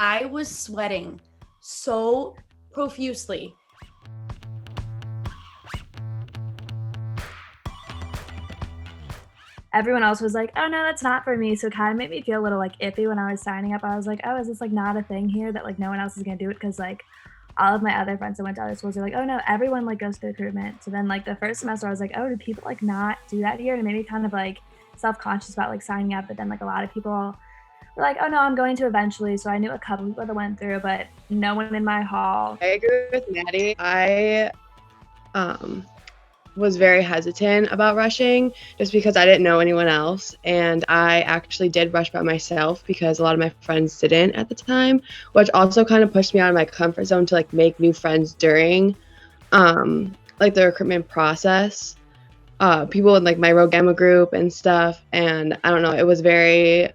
I was sweating so profusely. Everyone else was like, oh no, that's not for me. So it kind of made me feel a little like iffy when I was signing up. I was like, oh, is this like not a thing here that like no one else is gonna do it? Because like all of my other friends that went to other schools are like, oh no, everyone like goes to recruitment. So then like the first semester I was like, oh, do people like not do that here? And it made me kind of like self-conscious about like signing up. But then like a lot of people were like, oh no, I'm going to eventually. So I knew a couple people that went through, but no one in my hall. I agree with Maddie. I was very hesitant about rushing just because I didn't know anyone else, and I actually did rush by myself because a lot of my friends didn't at the time, which also kind of pushed me out of my comfort zone to like make new friends during like the recruitment process. People in like my Rho Gamma group and stuff, and I don't know, it was very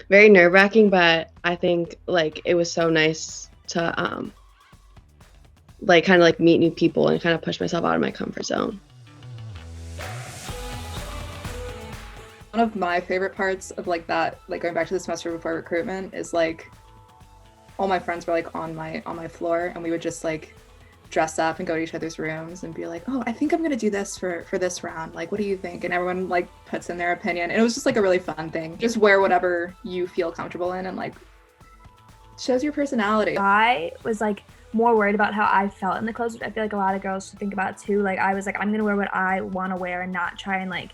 very nerve-wracking, but I think like it was so nice to like kind of like meet new people and kind of push myself out of my comfort zone. One of my favorite parts of like that, like going back to the semester before recruitment, is like all my friends were like on my floor, and we would just like dress up and go to each other's rooms and be like, oh, I think I'm gonna do this for this round, like what do you think? And everyone like puts in their opinion, and it was just like a really fun thing. Just wear whatever you feel comfortable in and like shows your personality. I was like more worried about how I felt in the clothes, which I feel like a lot of girls should think about too. Like I was like, I'm gonna wear what I want to wear and not try and like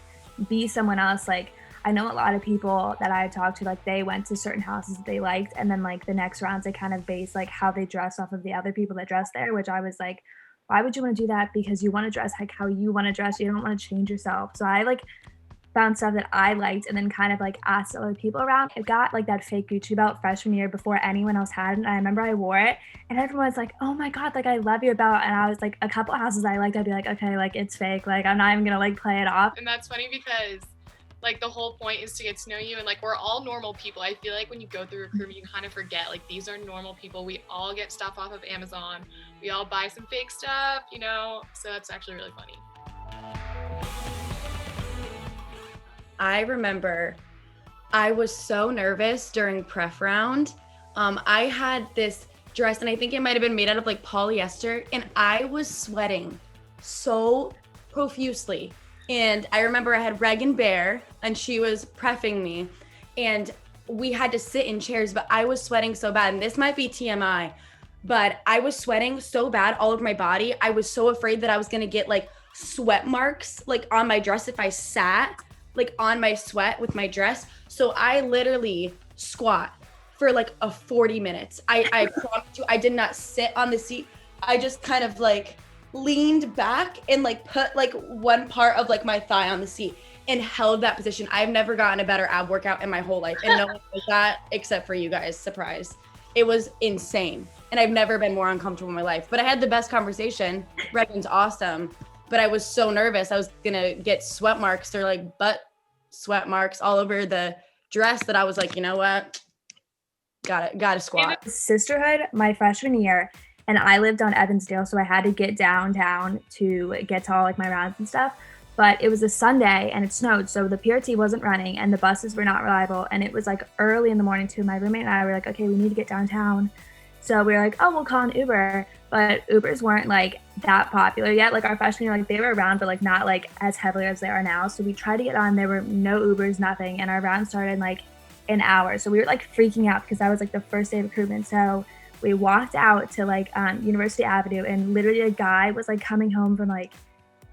be someone else. Like I know a lot of people that I talked to, like they went to certain houses that they liked, and then like the next rounds they kind of base like how they dress off of the other people that dress there, which I was like, why would you want to do that? Because you want to dress like how you want to dress. You don't want to change yourself. So I like found stuff that I liked and then kind of like asked other people around. I got like that fake Gucci belt freshman year before anyone else had it. And I remember I wore it and everyone was like, oh my God, like I love your belt. And I was like, a couple houses I liked, I'd be like, okay, like it's fake. Like I'm not even gonna like play it off. And that's funny because like the whole point is to get to know you, and like we're all normal people. I feel like when you go through recruitment, you kind of forget like these are normal people. We all get stuff off of Amazon. We all buy some fake stuff, you know? So that's actually really funny. I remember I was so nervous during pref round. I had this dress, and I think it might have been made out of like polyester, and I was sweating so profusely. And I remember I had Regan Bear, and she was preffing me, and we had to sit in chairs, but I was sweating so bad. And this might be TMI, but I was sweating so bad all over my body. I was so afraid that I was gonna get like sweat marks like on my dress if I sat like on my sweat with my dress. So I literally squat for like a 40 minutes. I promise you, I did not sit on the seat. I just kind of like leaned back and like put like one part of like my thigh on the seat and held that position. I've never gotten a better ab workout in my whole life, and no one does that except for you guys. Surprise. It was insane, and I've never been more uncomfortable in my life. But I had the best conversation. Regan's awesome, but I was so nervous I was gonna get sweat marks or like butt sweat marks all over the dress that I was like, you know what, gotta squat. Sisterhood my freshman year, and I lived on Evansdale, so I had to get downtown to get to all like my rounds and stuff. But it was a Sunday and it snowed, so the PRT wasn't running and the buses were not reliable, and it was like early in the morning too. My roommate and I were like, okay, we need to get downtown. So we were like, oh, we'll call an Uber. But Ubers weren't like that popular yet. Like our freshman year, like they were around, but like not like as heavily as they are now. So we tried to get on, there were no Ubers, nothing. And our round started in like an hour. So we were like freaking out because that was like the first day of recruitment. So we walked out to like University Avenue, and literally a guy was like coming home from like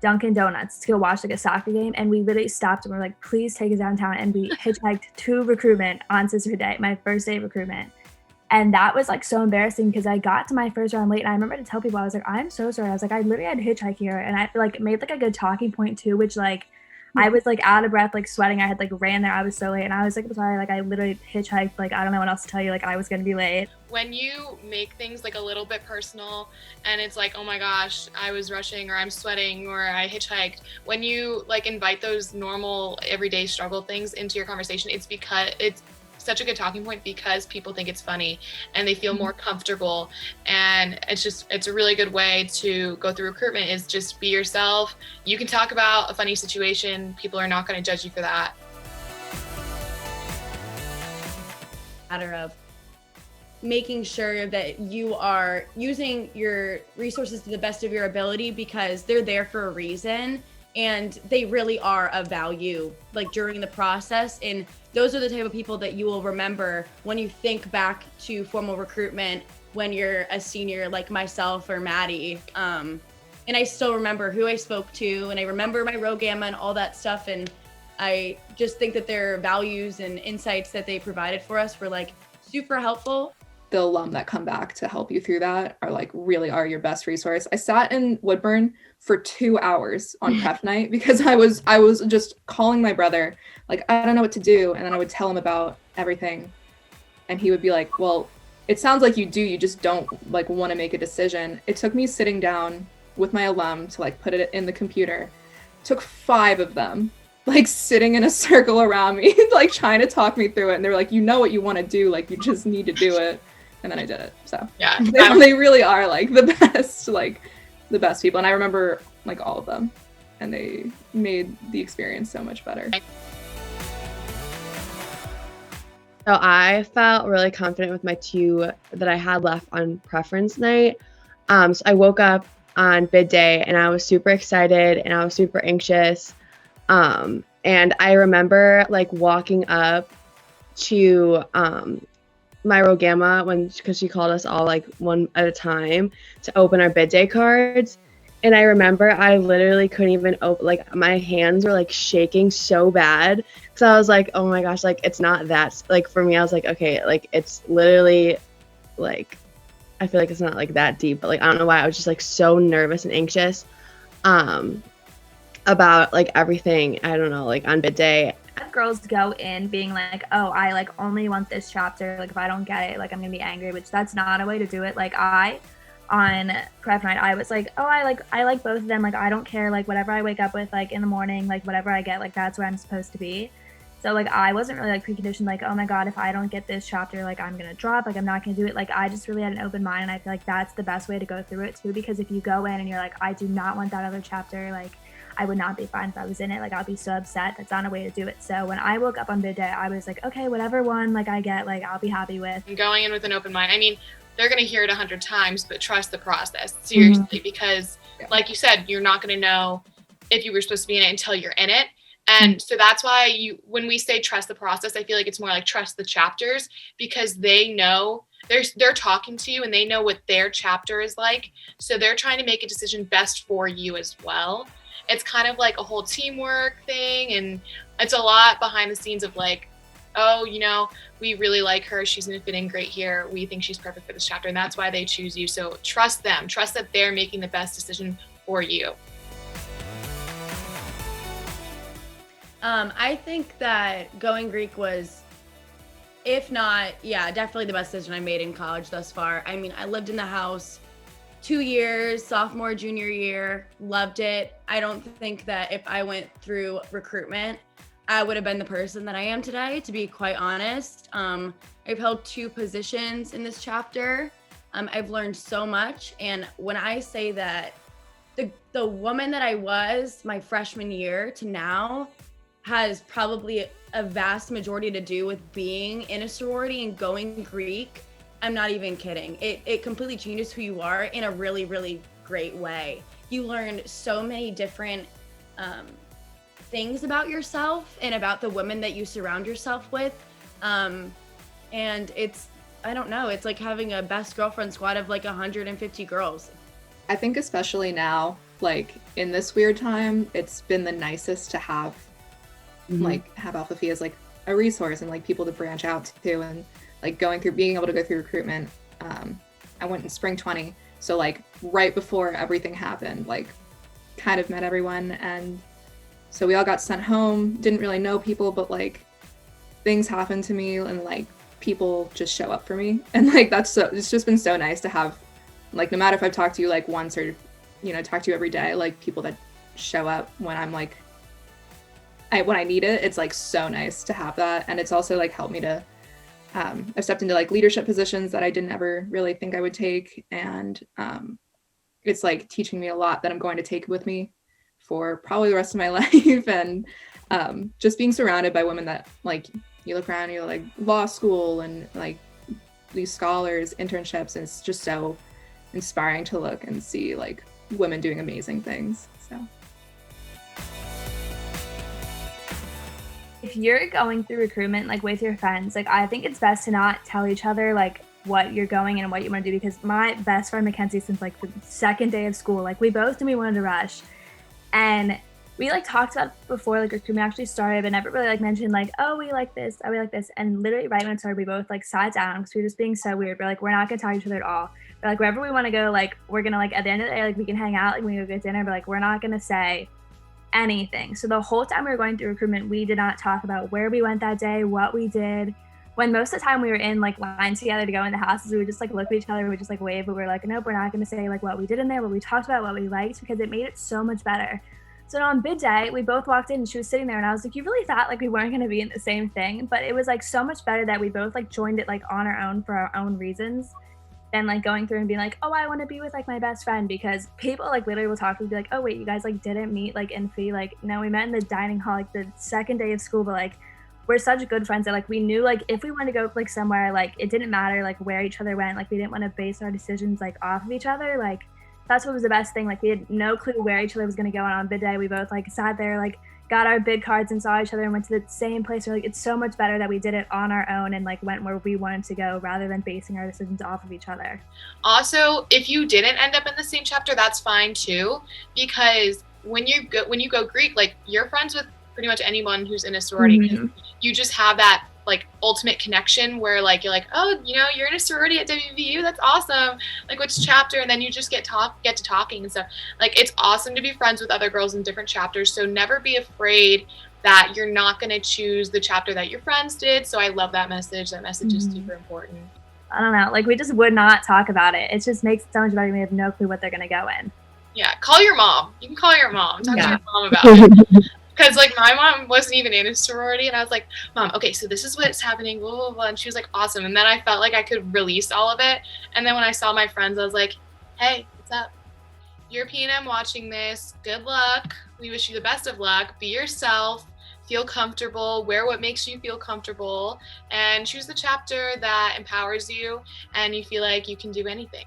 Dunkin' Donuts to go watch like a soccer game. And we literally stopped and we're like, please take us downtown. And we hitchhiked to recruitment on Sisterhood Day, my first day of recruitment. And that was like so embarrassing because I got to my first round late, and I remember to tell people, I was like, I'm so sorry. I was like, I literally had to hitchhike here. And I like made like a good talking point too, which like I was like out of breath, like sweating. I had like ran there. I was so late, and I was like, I'm sorry. Like I literally hitchhiked. Like I don't know what else to tell you. Like I was gonna be late. When you make things like a little bit personal, and it's like, oh my gosh, I was rushing, or I'm sweating, or I hitchhiked. When you like invite those normal everyday struggle things into your conversation, it's because it's such a good talking point because people think it's funny and they feel more comfortable. And it's a really good way to go through recruitment, is just be yourself. You can talk about a funny situation. People are not going to judge you for that. Matter of making sure that you are using your resources to the best of your ability, because they're there for a reason and they really are of value like during the process. And those are the type of people that you will remember when you think back to formal recruitment when you're a senior like myself or Maddie. And I still remember who I spoke to, and I remember my row gamma and all that stuff. And I just think that their values and insights that they provided for us were like super helpful. The alum that come back to help you through that are like really are your best resource. I sat in Woodburn for 2 hours on prep night because I was just calling my brother, like, I don't know what to do. And then I would tell him about everything. And he would be like, well, it sounds like you do, you just don't like want to make a decision. It took me sitting down with my alum to like put it in the computer. It took 5 of them like sitting in a circle around me, like trying to talk me through it. And they were like, you know what you want to do, like you just need to do it. And then I did it. So Yeah, they really are like the best people. And I remember like all of them, and they made the experience so much better. So I felt really confident with my 2 that I had left on preference night. So I woke up on bid day and I was super excited and I was super anxious. And I remember like walking up to my row gamma because she called us all like one at a time to open our bid day cards. And I remember I literally couldn't even open, like my hands were like shaking so bad. So I was like, oh my gosh, like it's not that, like for me, I was like, okay, like it's literally like, I feel like it's not like that deep, but like, I don't know why I was just like so nervous and anxious about like everything. I don't know, like on bid day. Girls go in being like, oh, I like only want this chapter, like if I don't get it, like I'm gonna be angry, which that's not a way to do it. Like on prep night, I was like, oh, I like both of them, like I don't care, like whatever I wake up with like in the morning, like whatever I get, like that's where I'm supposed to be. So like I wasn't really like preconditioned like, oh my god, if I don't get this chapter, like I'm gonna drop, like I'm not gonna do it. Like I just really had an open mind, and I feel like that's the best way to go through it too, because if you go in and you're like, I do not want that other chapter, like I would not be fine if I was in it. Like I'll be so upset. That's not a way to do it. So when I woke up on bid day, I was like, okay, whatever one like I get, like I'll be happy with. And going in with an open mind. I mean, they're going to hear it 100 times, but trust the process, seriously, because like you said, you're not going to know if you were supposed to be in it until you're in it. And so that's why when we say trust the process, I feel like it's more like trust the chapters, because they know they're talking to you and they know what their chapter is like. So they're trying to make a decision best for you as well. It's kind of like a whole teamwork thing, and it's a lot behind the scenes of like, oh, you know, we really like her, she's gonna fit in great here, we think she's perfect for this chapter, and that's why they choose you. So trust them, trust that they're making the best decision for you. I think that going Greek was, if not, yeah, definitely the best decision I made in college thus far. I mean, I lived in the house 2 years, sophomore, junior year, loved it. I don't think that if I went through recruitment, I would have been the person that I am today, to be quite honest. I've held 2 positions in this chapter. I've learned so much. And when I say that the woman that I was my freshman year to now has probably a vast majority to do with being in a sorority and going Greek, I'm not even kidding. It completely changes who you are in a really, really great way. You learn so many different things about yourself and about the women that you surround yourself with. And it's, I don't know, it's like having a best girlfriend squad of like 150 girls. I think especially now, like in this weird time, it's been the nicest to have like have Alpha Phi as like a resource and like people to branch out to, and like being able to go through recruitment. I went in spring 20, so like right before everything happened, like kind of met everyone, and so we all got sent home. Didn't really know people, but like things happened to me, and like people just show up for me, and like it's just been so nice to have, like, no matter if I've talked to you like once or, you know, talk to you every day, like people that show up when I'm like when I need it. It's like so nice to have that. And it's also like helped me to I've stepped into like leadership positions that I didn't ever really think I would take, and it's like teaching me a lot that I'm going to take with me for probably the rest of my life. And just being surrounded by women that, like, you look around, you're like law school and like these scholars, internships, and it's just so inspiring to look and see like women doing amazing things. So if you're going through recruitment like with your friends, like I think it's best to not tell each other like what you're going in and what you want to do, because my best friend Mackenzie, since like the second day of school, like we both knew we wanted to rush, and we like talked about before like recruitment actually started, but never really like mentioned like, oh, we like this, oh, we like this. And literally right when it started, we both like sat down because we were just being so weird. We're like, we're not gonna talk to each other at all. We're like, wherever we want to go, like we're gonna like at the end of the day, like we can hang out, like we go get dinner, but like we're not gonna say anything. So the whole time we were going through recruitment, we did not talk about where we went that day, what we did. When most of the time we were in like line together to go in the houses, we would just like look at each other, we would just like wave, but we are like, nope, we're not going to say like what we did in there, what we talked about, what we liked, because it made it so much better. So on bid day, we both walked in and she was sitting there and I was like, you really thought like we weren't going to be in the same thing, but it was like so much better that we both like joined it like on our own for our own reasons than like going through and being like, oh, I want to be with like my best friend, because people like literally will talk to me and be like, oh wait, you guys like didn't meet like in Phi, like no, we met in the dining hall like the second day of school, but like we're such good friends that like we knew like if we wanted to go like somewhere, like it didn't matter like where each other went, like we didn't want to base our decisions like off of each other. Like that's what was the best thing. Like we had no clue where each other was going to go, and on bid day we both like sat there, like got our bid cards and saw each other and went to the same place. We're like, it's so much better that we did it on our own and like went where we wanted to go rather than basing our decisions off of each other. Also, if you didn't end up in the same chapter, that's fine too, because when you go Greek, like you're friends with pretty much anyone who's in a sorority. Mm-hmm. You just have that like ultimate connection where like you're like, oh, you know, you're in a sorority at WVU, that's awesome, like which chapter, and then you just get to talking and stuff. Like it's awesome to be friends with other girls in different chapters, so never be afraid that you're not going to choose the chapter that your friends did. So I love that message. That message is super important. I don't know, like we just would not talk about it. It just makes it so much better. We have no clue what they're going to go in. Yeah, call your mom. You can call your mom, talk to Yeah. your mom about it. Because like my mom wasn't even in a sorority, and I was like, Mom, okay, so this is what's happening, blah, blah, blah. And she was like, awesome. And then I felt like I could release all of it. And then when I saw my friends, I was like, hey, what's up? You're P&M watching this. Good luck. We wish you the best of luck. Be yourself. Feel comfortable. Wear what makes you feel comfortable. And choose the chapter that empowers you and you feel like you can do anything.